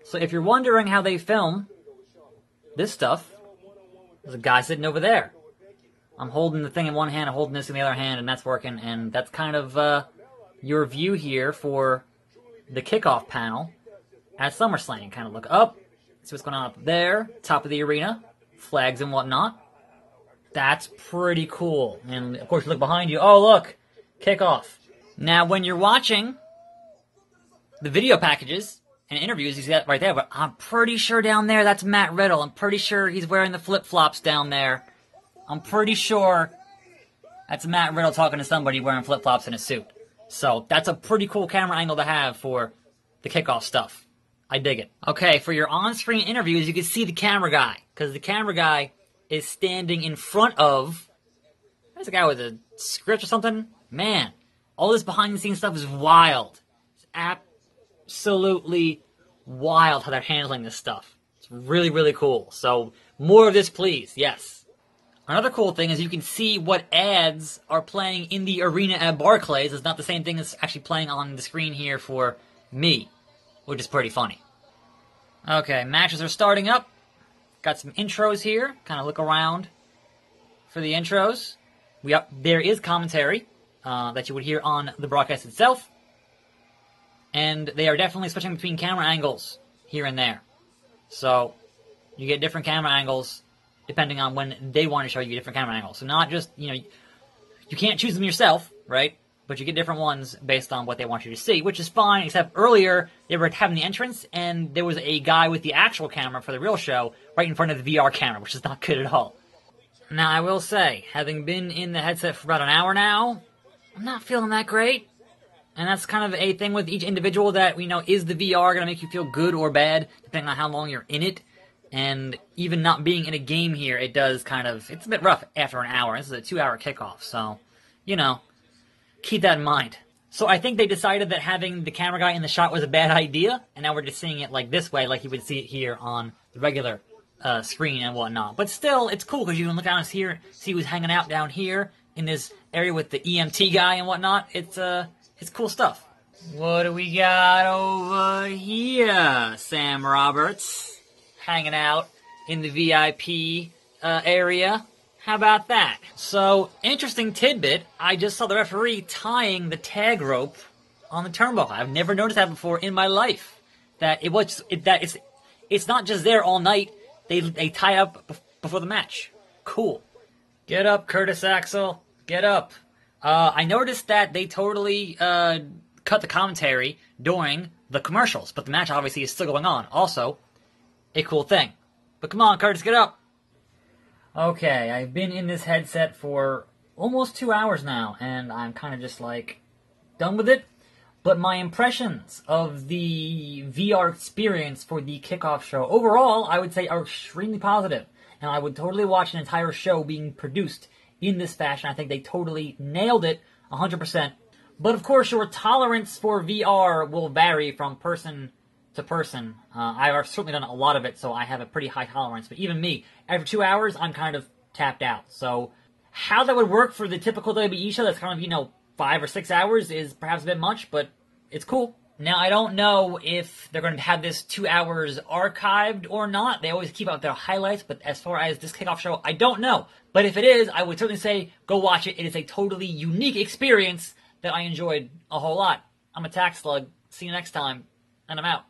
So if you're wondering how they film this stuff, there's a guy sitting over there. I'm holding the thing in one hand, I'm holding this in the other hand, and that's working. And that's kind of your view here for the kickoff panel at SummerSlam. You kind of look up, see what's going on up there, top of the arena, flags and whatnot. That's pretty cool. And of course, you look behind you. Oh, look, kickoff. Now, when you're watching the video packages and interviews, you see that right there. But I'm pretty sure down there, that's Matt Riddle. I'm pretty sure he's wearing the flip-flops down there. I'm pretty sure that's Matt Riddle talking to somebody wearing flip-flops in a suit. So that's a pretty cool camera angle to have for the kickoff stuff. I dig it. Okay, for your on-screen interviews, you can see the camera guy. Because the camera guy is standing in front of... There's a guy with a script or something. Man, all this behind-the-scenes stuff is wild. It's absolutely wild how they're handling this stuff. It's really, really cool. So, more of this, please. Yes. Another cool thing is you can see what ads are playing in the arena at Barclays. It's not the same thing as actually playing on the screen here for me, which is pretty funny. Okay, matches are starting up. Got some intros here. Kind of look around for the intros. There is commentary that you would hear on the broadcast itself. And they are definitely switching between camera angles here and there. So, you get different camera angles depending on when they want to show you different camera angles. So not just, you can't choose them yourself, right? But you get different ones based on what they want you to see, which is fine, except earlier they were having the entrance, and there was a guy with the actual camera for the real show right in front of the VR camera, which is not good at all. Now, I will say, having been in the headset for about an hour now, I'm not feeling that great. And that's kind of a thing with each individual that, is the VR going to make you feel good or bad, depending on how long you're in it. And even not being in a game here, it does it's a bit rough after an hour. This is a 2-hour kickoff, so, keep that in mind. So I think they decided that having the camera guy in the shot was a bad idea, and now we're just seeing it like this way, like you would see it here on the regular screen and whatnot. But still, it's cool, because you can look down here, see who's hanging out down here in this area with the EMT guy and whatnot. It's cool stuff. What do we got over here, Sam Roberts? Hanging out in the VIP area. How about that? So, interesting tidbit, I just saw the referee tying the tag rope on the turnbuckle. I've never noticed that before in my life. It's not just there all night, they tie up before the match. Cool. Get up, Curtis Axel. Get up. I noticed that they totally cut the commentary during the commercials, but the match obviously is still going on. Also, a cool thing. But come on, Curtis, get up! Okay, I've been in this headset for almost 2 hours now, and I'm kind of just done with it. But my impressions of the VR experience for the kickoff show, overall, I would say are extremely positive. And I would totally watch an entire show being produced in this fashion. I think they totally nailed it 100%. But of course, your tolerance for VR will vary from person to person. I've certainly done a lot of it, so I have a pretty high tolerance. But even me, after 2 hours, I'm kind of tapped out. So how that would work for the typical WWE show that's kind of, 5 or 6 hours is perhaps a bit much, but it's cool. Now, I don't know if they're going to have this 2 hours archived or not. They always keep out their highlights, but as far as this kickoff show, I don't know. But if it is, I would certainly say go watch it. It is a totally unique experience that I enjoyed a whole lot. I'm Attack Slug. See you next time, and I'm out.